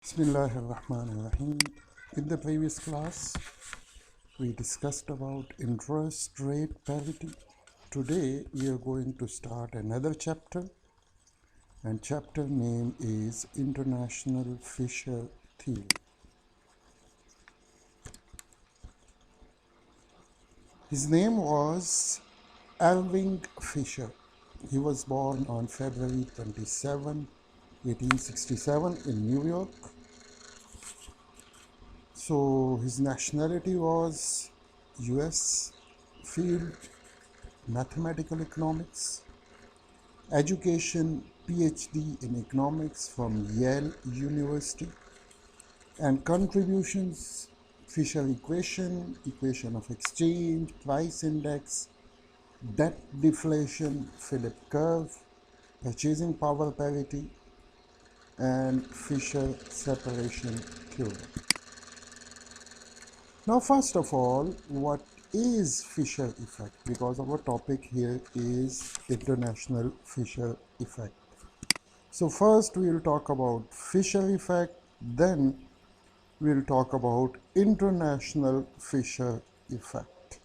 Bismillahirrahmanirrahim. In the previous class, we discussed about interest rate parity. Today, we are going to start another chapter, and chapter name is International Fisher Theory. His name was Irving Fisher. He was born on February 27, 1867 in New York. So his nationality was US, field mathematical economics, education PhD in economics from Yale University, and contributions Fisher equation, equation of exchange, price index, debt deflation, Philip curve, purchasing power parity, and Fisher separation theorem. Now, first of all, what is Fisher effect? Because our topic here is International Fisher effect. So first we will talk about Fisher effect, then we will talk about International Fisher effect.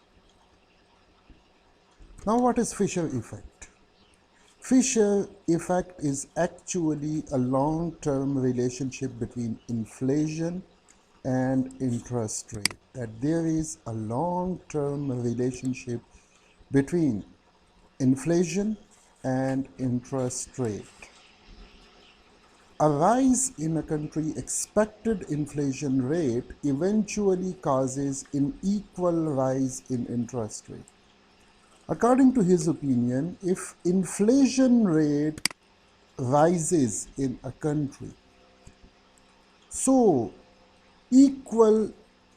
Now, what is Fisher effect? Fisher effect is actually a long-term relationship between inflation and interest rate, that there is a long-term relationship between inflation and interest rate. A rise in a country's expected inflation rate eventually causes an equal rise in interest rate. According to his opinion, if inflation rate rises in a country, so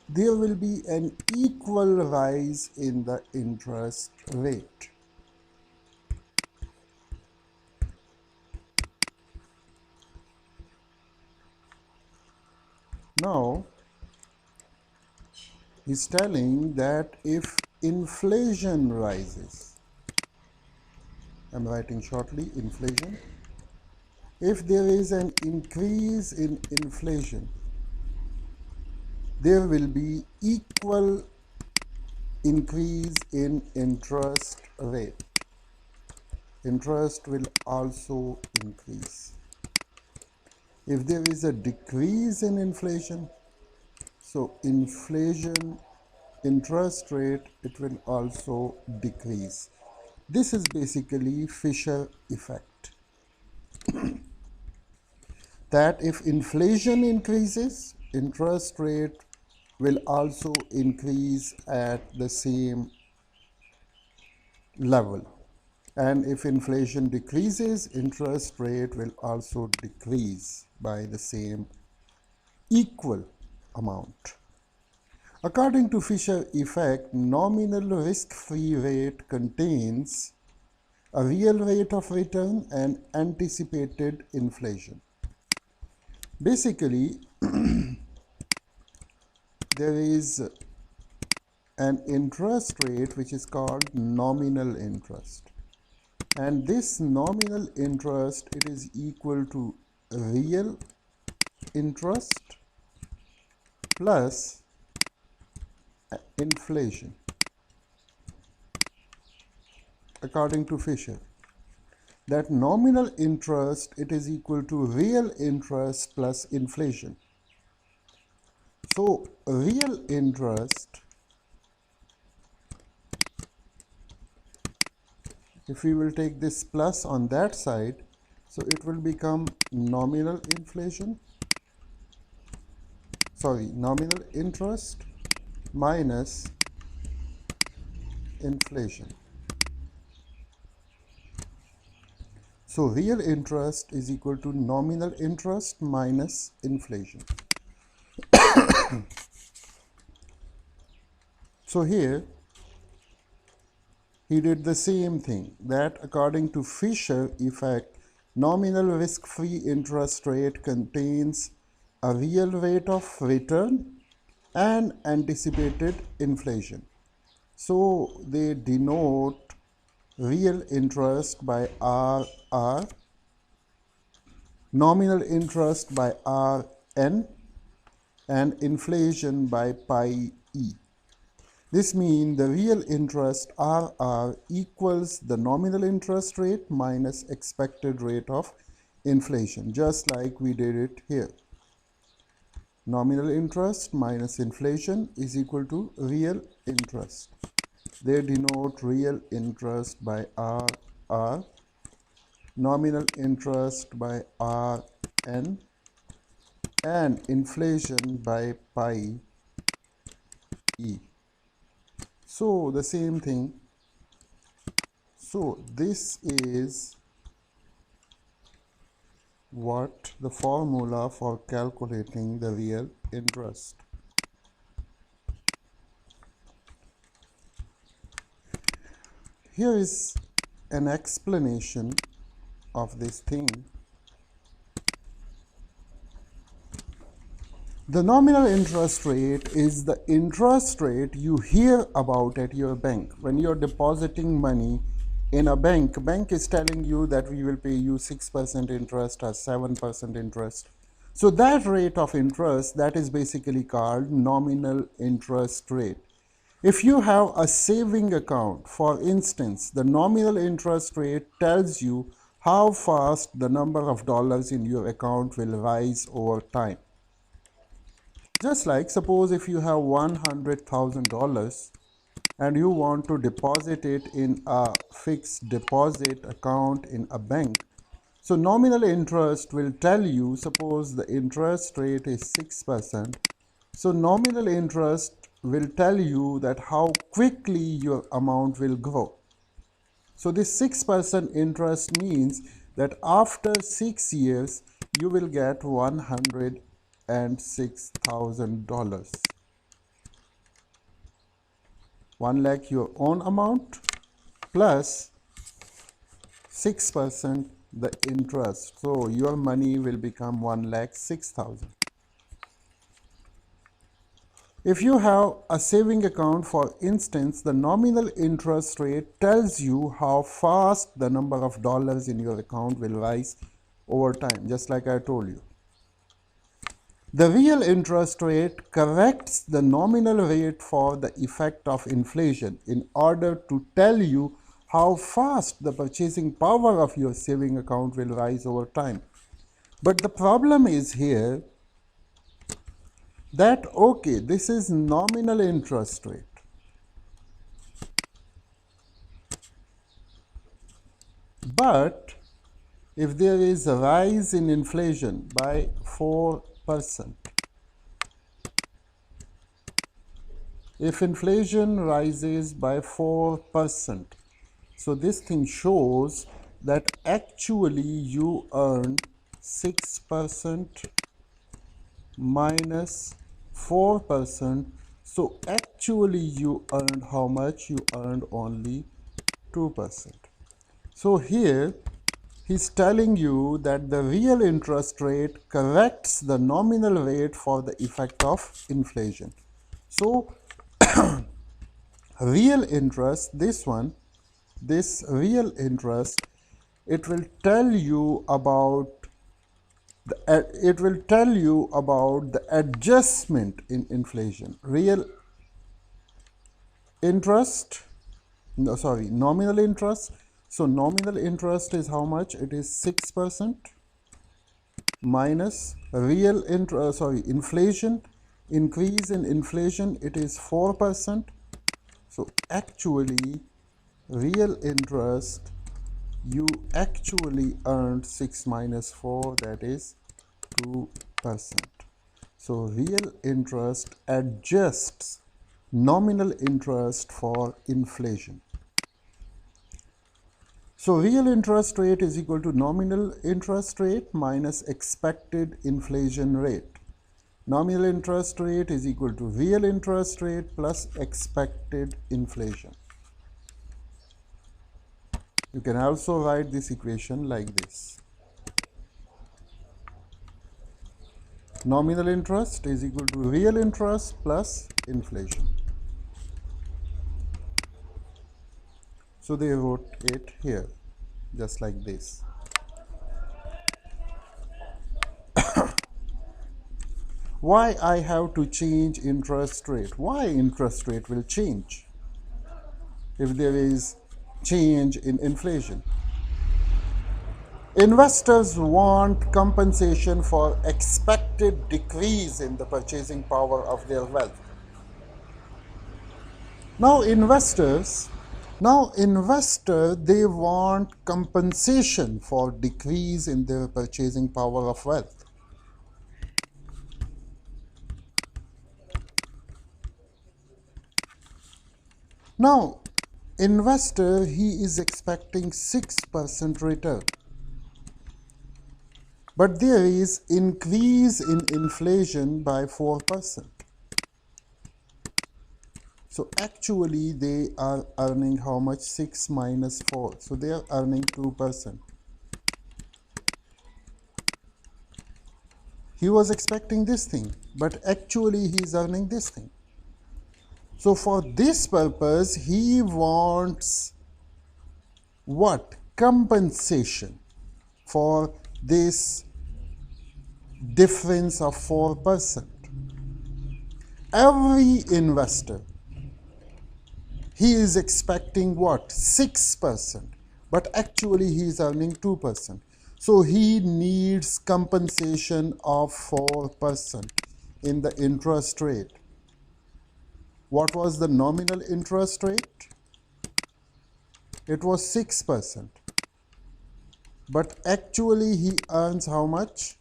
there will be an equal rise in the interest rate. Now, he's telling that if inflation rises, I'm writing shortly, inflation, if there is an increase in inflation, there will be equal increase in interest rate. Interest will also increase. If there is a decrease in inflation, so interest rate, it will also decrease. This is basically Fisher effect. That if inflation increases, interest rate will also increase at the same level. And if inflation decreases, interest rate will also decrease by the same equal amount. According to Fisher effect, nominal risk-free rate contains a real rate of return and anticipated inflation. Basically, there is an interest rate which is called nominal interest. And this nominal interest, it is equal to real interest plus inflation, according to Fisher. That nominal interest, it is equal to real interest plus inflation. So real interest, if we will take this plus on that side, so it will become nominal interest minus inflation. So real interest is equal to nominal interest minus inflation. So here he did the same thing, that according to Fisher effect, nominal risk-free interest rate contains a real rate of return and anticipated inflation. So they denote real interest by RR, nominal interest by R n and inflation by pi e. This means the real interest RR equals the nominal interest rate minus expected rate of inflation, just like we did it here. Nominal interest minus inflation is equal to real interest. They denote real interest by RR, nominal interest by Rn, and inflation by pi e. So the same thing. So this is what the formula for calculating the real interest. Here is an explanation of this thing. The nominal interest rate is the interest rate you hear about at your bank. When you're depositing money in a bank is telling you that we will pay you 6% interest or 7% interest. So that rate of interest, that is basically called nominal interest rate. If you have a saving account, for instance, the nominal interest rate tells you how fast the number of dollars in your account will rise over time. Just like, suppose if you have $100,000 and you want to deposit it in a fixed deposit account in a bank. So nominal interest will tell you, suppose the interest rate is 6%. So nominal interest will tell you that how quickly your amount will grow. So this 6% interest means that after 6 years, you will get $106,000. 1 lakh your own amount plus 6% the interest. So your money will become 1,06,000. If you have a saving account, for instance, the nominal interest rate tells you how fast the number of dollars in your account will rise over time, just like I told you. The real interest rate corrects the nominal rate for the effect of inflation in order to tell you how fast the purchasing power of your saving account will rise over time. But the problem is here that, okay, this is nominal interest rate. But if there is a rise in inflation by 4%, if inflation rises by 4%, so this thing shows that actually you earn 6% minus 4%. So actually you earned how much? You earned only 2%. So here he's telling you that the real interest rate corrects the nominal rate for the effect of inflation. So real interest, this real interest, it will tell you about the adjustment in inflation. Real interest, no, sorry, nominal interest. So nominal interest is how much? It is 6% minus real interest, inflation, increase in inflation, it is 4%. So actually real interest, you actually earned 6 minus 4, that is 2%. So real interest adjusts nominal interest for inflation. So real interest rate is equal to nominal interest rate minus expected inflation rate. Nominal interest rate is equal to real interest rate plus expected inflation. You can also write this equation like this. Nominal interest is equal to real interest plus inflation. So they wrote it here, just like this. Why I have to change interest rate? Why interest rate will change if there is change in inflation? Investors want compensation for expected decrease in the purchasing power of their wealth. Now investor, they want compensation for decrease in their purchasing power of wealth. Now investor, he is expecting 6% return, but there is increase in inflation by 4%. So actually they are earning how much? 6 minus 4. So they are earning 2%. He was expecting this thing, but actually he is earning this thing. So for this purpose, he wants what? Compensation for this difference of 4%. Every investor, he is expecting what? 6%, but actually he is earning 2%. So he needs compensation of 4% in the interest rate. What was the nominal interest rate? It was 6%. But actually he earns how much?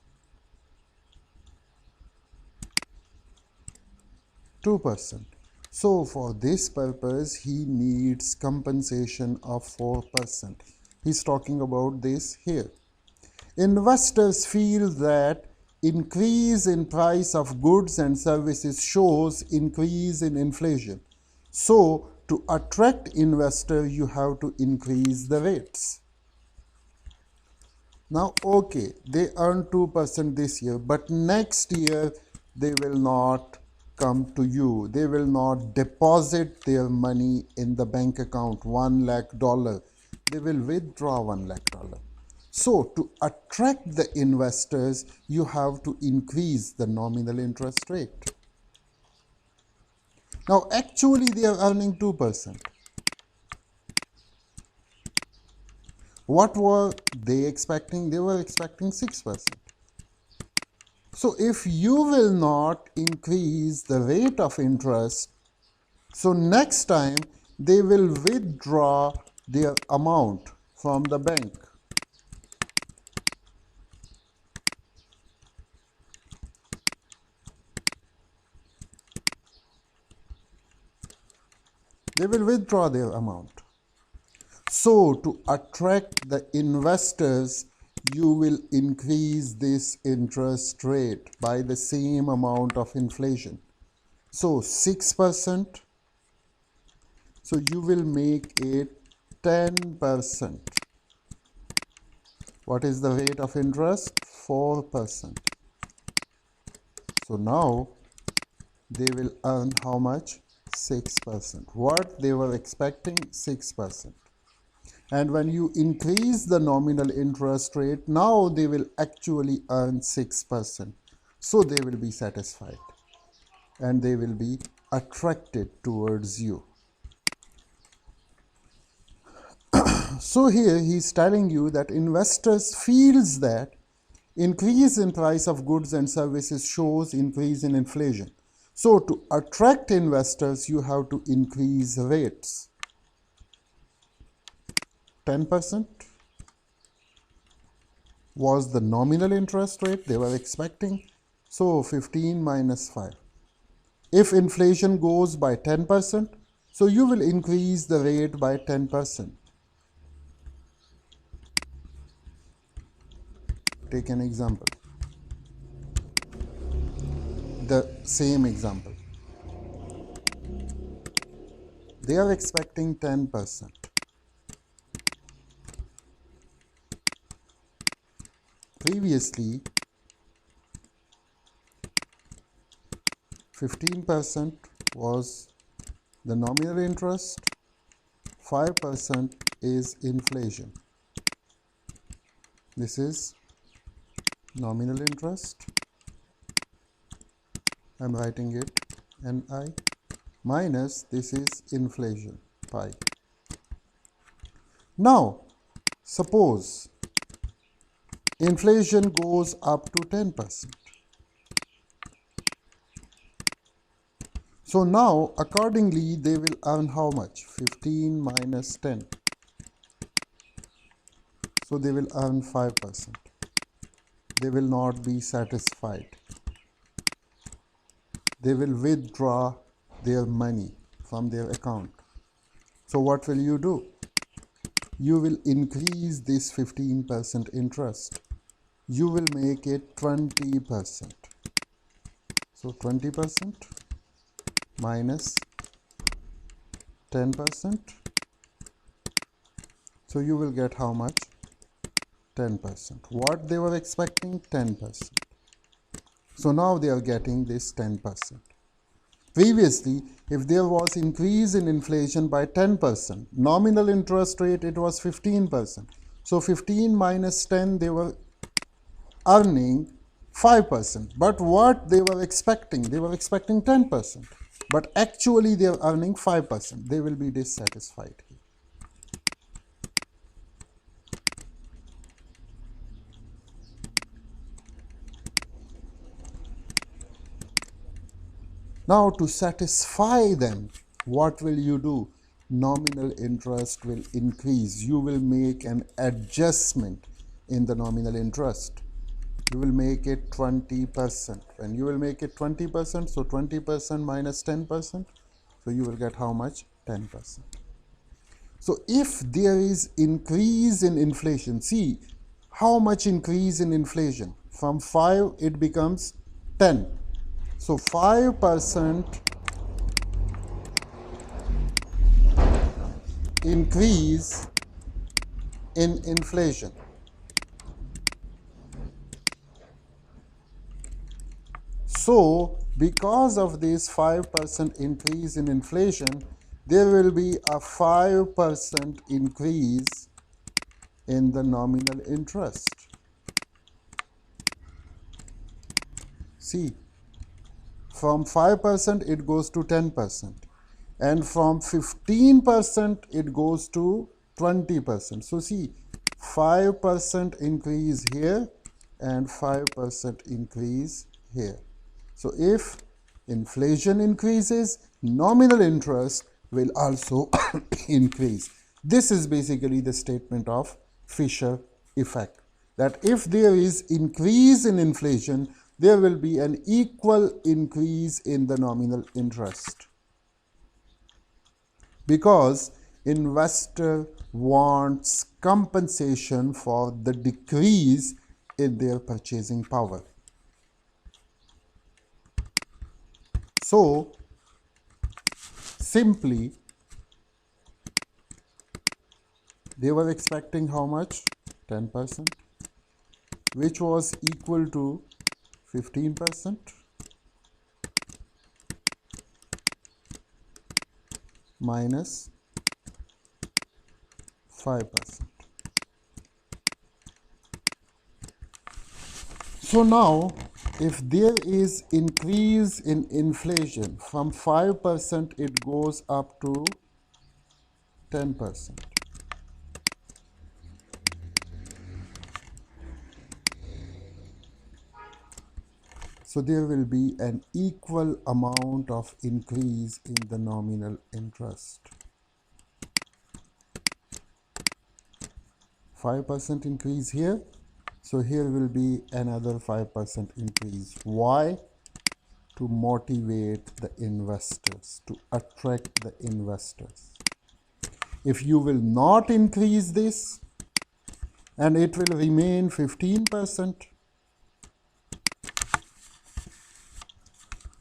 2%. So for this purpose, he needs compensation of 4%. He's talking about this here. Investors feel that increase in price of goods and services shows increase in inflation. So to attract investor, you have to increase the rates. Now, okay, they earn 2% this year, but next year they will not come to you. They will not deposit their money in the bank account, $1 lakh. They will withdraw $1 lakh. So to attract the investors, you have to increase the nominal interest rate. Now, actually, they are earning 2%. What were they expecting? They were expecting 6%. So if you will not increase the rate of interest, so next time they will withdraw their amount from the bank. They will withdraw their amount. So to attract the investors, you will increase this interest rate by the same amount of inflation. So 6%. So you will make it 10%. What is the rate of interest? 4%. So now they will earn how much? 6%. What they were expecting? 6%. And when you increase the nominal interest rate, now they will actually earn 6%. So they will be satisfied and they will be attracted towards you. So here he's telling you that investors feels that increase in price of goods and services shows increase in inflation. So to attract investors, you have to increase rates. 10% was the nominal interest rate they were expecting. So 15 minus 5. If inflation goes by 10%, so you will increase the rate by 10%. Take an example. The same example. They are expecting 10%. Previously, 15% was the nominal interest, 5% is inflation. This is nominal interest, I'm writing it Ni minus this is inflation pi. Now suppose inflation goes up to 10%. So now accordingly they will earn how much? 15 minus 10. So they will earn 5%. They will not be satisfied. They will withdraw their money from their account. So what will you do? You will increase this 15% interest. You will make it 20%. So 20% minus 10%. So you will get how much? 10%. What they were expecting? 10%. So now they are getting this 10%. Previously, if there was increase in inflation by 10%, nominal interest rate it was 15%. So 15 minus 10 they were earning 5%. But what they were expecting? They were expecting 10%. But actually they are earning 5%. They will be dissatisfied here. Now to satisfy them, what will you do? Nominal interest will increase. You will make an adjustment in the nominal interest. You will make it 20%. When you will make it 20%, so 20% minus 10%, so you will get how much? 10%. So if there is increase in inflation, see how much increase in inflation? From 5 it becomes 10. So 5% increase in inflation. So because of this 5% increase in inflation, there will be a 5% increase in the nominal interest. See, from 5% it goes to 10%, and from 15% it goes to 20%. So see, 5% increase here and 5% increase here. So if inflation increases, nominal interest will also increase. This is basically the statement of Fisher effect, that if there is increase in inflation, there will be an equal increase in the nominal interest, because investor wants compensation for the decrease in their purchasing power. So simply they were expecting how much? 10%, which was equal to 15% minus 5%. So now if there is increase in inflation, from 5% it goes up to 10%. So there will be an equal amount of increase in the nominal interest. 5% increase here. So here will be another 5% increase. Why? To motivate the investors, to attract the investors. If you will not increase this, and it will remain 15%,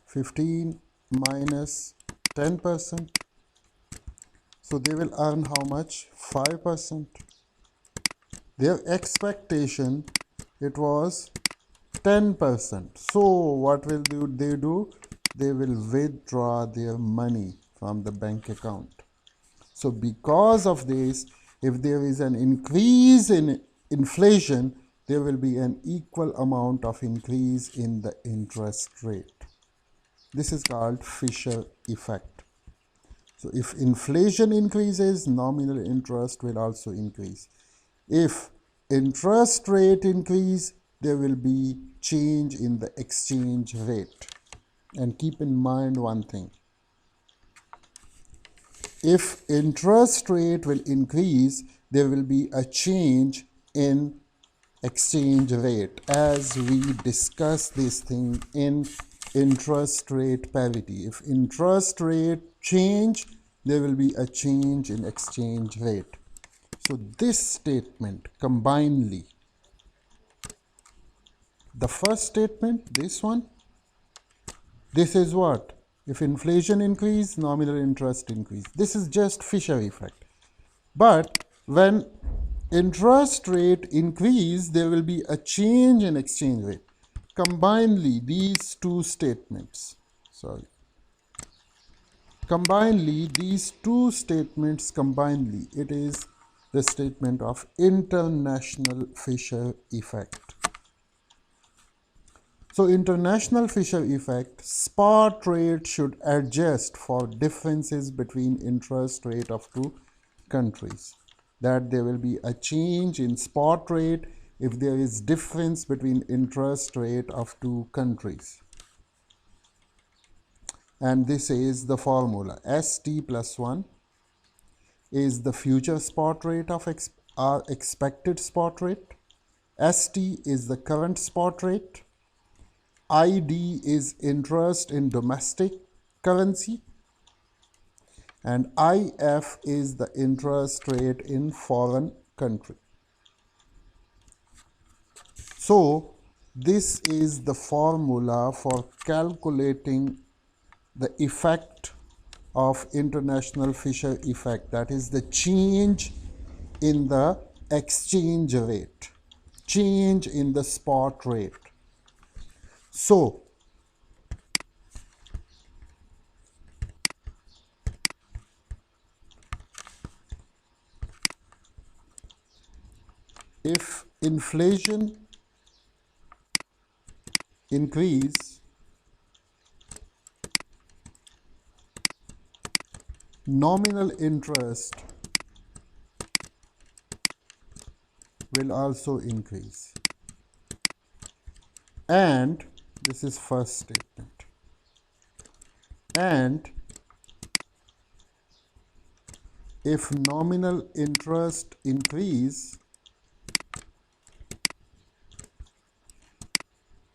15 minus 10%, so they will earn how much? 5%. Their expectation, it was 10%. So what will they do? They will withdraw their money from the bank account. So because of this, if there is an increase in inflation, there will be an equal amount of increase in the interest rate. This is called Fisher effect. So if inflation increases, nominal interest will also increase. If interest rate increase, there will be change in the exchange rate. And keep in mind one thing. If interest rate will increase, there will be a change in exchange rate, as we discuss this thing in interest rate parity. If interest rate change, there will be a change in exchange rate. So this statement combinedly, the first statement, this one, this is what? If inflation increase, nominal interest increase. This is just Fisher effect. But when interest rate increase, there will be a change in exchange rate. Combinedly, these two statements, these two statements combinedly, it is the statement of international Fisher effect. So international Fisher effect, spot rate should adjust for differences between interest rate of two countries. That there will be a change in spot rate if there is difference between interest rate of two countries. And this is the formula. ST plus 1 is the future spot rate of our expected spot rate. ST is the current spot rate. ID is interest in domestic currency, and IF is the interest rate in foreign country. So this is the formula for calculating the effect of international Fisher effect, that is the change in the exchange rate, change in the spot rate. So if inflation increase, nominal interest will also increase. And this is first statement. And if nominal interest increase,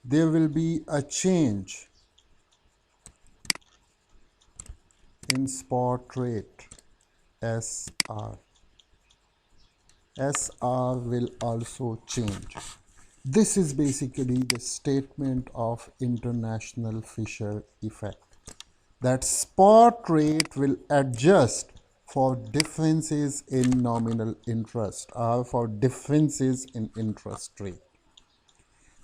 there will be a change in spot rate, SR. SR will also change. This is basically the statement of international Fisher effect, that spot rate will adjust for differences in nominal interest or for differences in interest rate.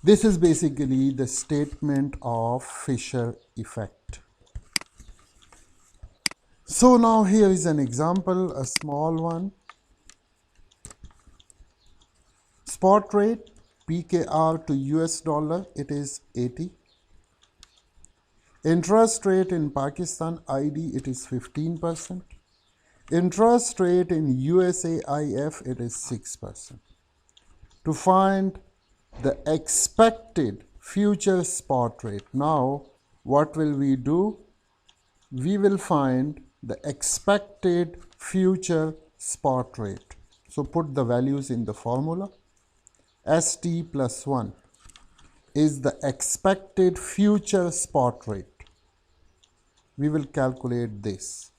This is basically the statement of Fisher effect. So now here is an example, a small one. Spot rate PKR to US dollar, it is 80. Interest rate in Pakistan ID, it is 15%. Interest rate in USAIF, it is 6%. To find the expected future spot rate, now what will we do? We will find the expected future spot rate. So put the values in the formula. ST plus 1 is the expected future spot rate. We will calculate this.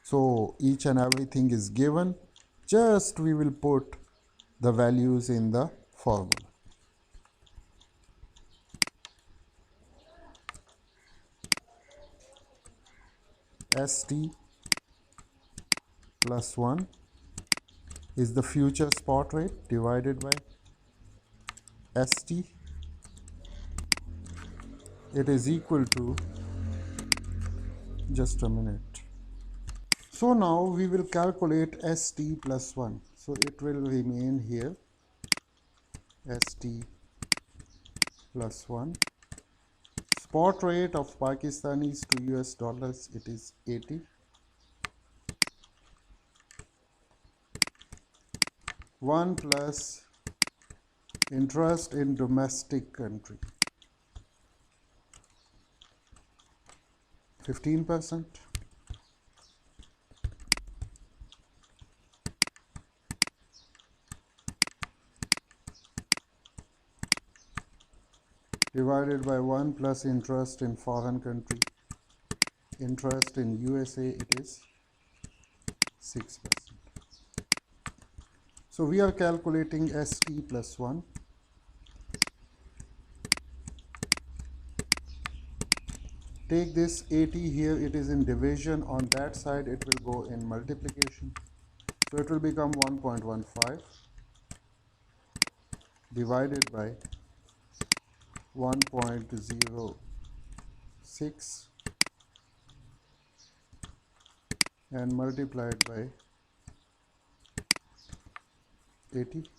So each and everything is given. Just we will put the values in the formula. ST plus 1 is the future spot rate divided by ST. It is equal to, just a minute. So now we will calculate ST plus 1. So it will remain here, ST plus 1. Spot rate of Pakistanis to US dollars, it is 80. 1 plus interest in domestic country, 15%. Divided by 1 plus interest in foreign country. Interest in USA, it is 6%. So we are calculating ST plus 1. Take this 80 here, it is in division. On that side, it will go in multiplication. So it will become 1.15 divided by 1.06 and multiplied by 80.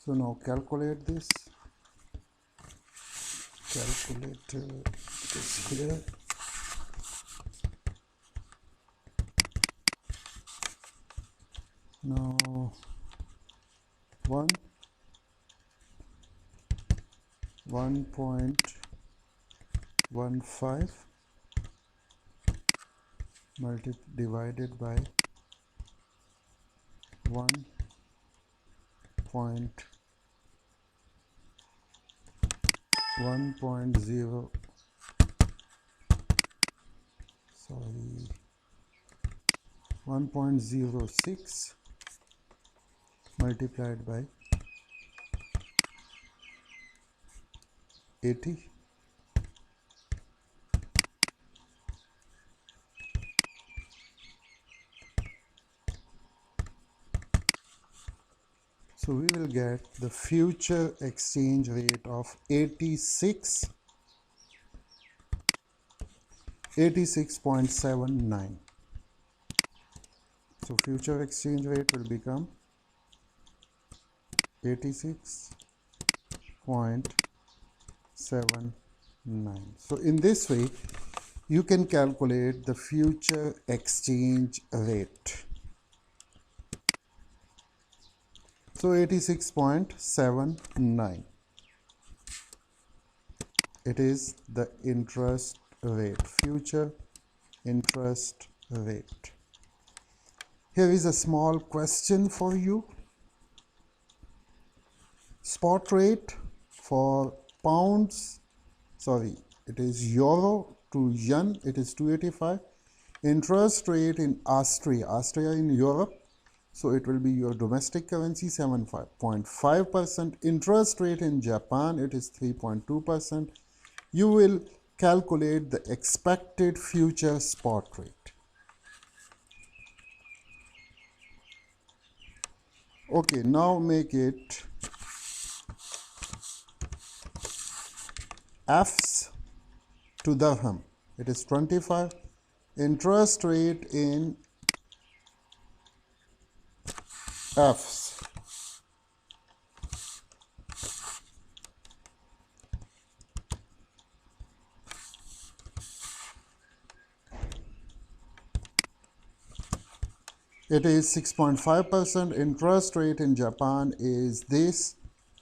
So now calculate this. Calculator is here. Now 1.15 divided by 1.0 1.06 multiplied by 80. So we will get the future exchange rate of 86.79. So future exchange rate will become 86.79. So in this way, you can calculate the future exchange rate. So 86.79. It is the interest rate, future interest rate. Here is a small question for you. Spot rate for pounds, it is euro to yen, it is 285. Interest rate in Austria in Europe, so it will be your domestic currency, 7.5%. Interest rate in Japan, it is 3.2%. You will calculate the expected future spot rate. Okay, now make it Fs to dirham. It is 25. Interest rate in Fs. It is 6.5%. Interest rate in Japan is this.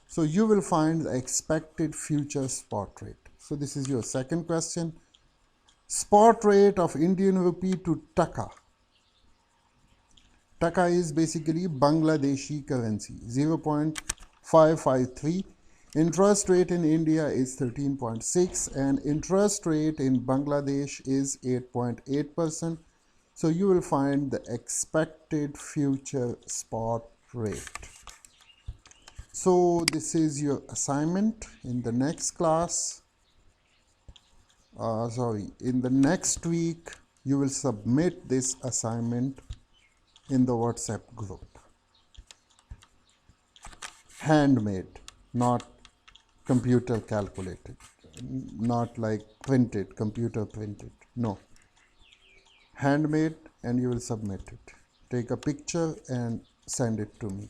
So you will find the expected future spot rate. So this is your second question. Spot rate of Indian rupee to Taka. Taka is basically Bangladeshi currency, 0.553. Interest rate in India is 13.6 and interest rate in Bangladesh is 8.8%. So you will find the expected future spot rate. So this is your assignment. In the next class, in the next week, you will submit this assignment in the WhatsApp group. Handmade, not computer calculated, not like printed, computer printed. No. Handmade, and you will submit it. Take a picture and send it to me.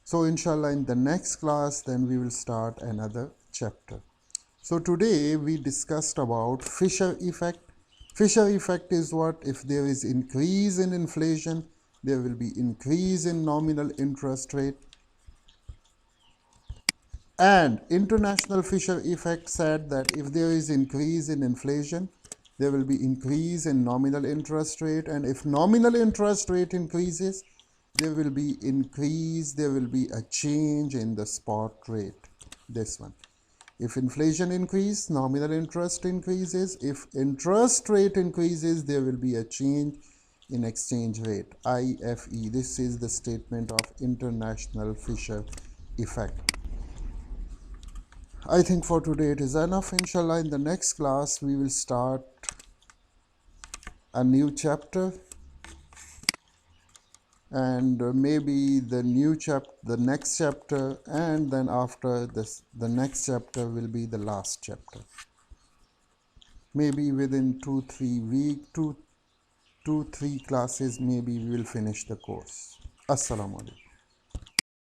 So inshallah in the next class then we will start another chapter. So today we discussed about Fisher effect. Fisher effect is what? If there is increase in inflation, there will be increase in nominal interest rate. And international Fisher effect said that if there is increase in inflation, there will be increase in nominal interest rate, and if nominal interest rate increases, there will be a change in the spot rate. This one. If inflation increases, nominal interest increases. If interest rate increases, there will be a change in exchange rate, IFE. This is the statement of international Fisher effect. I think for today it is enough. Inshallah, in the next class we will start a new chapter, and maybe the next chapter, and then after this, the next chapter will be the last chapter. Maybe within 2-3 classes, maybe we will finish the course. Assalamu alaikum.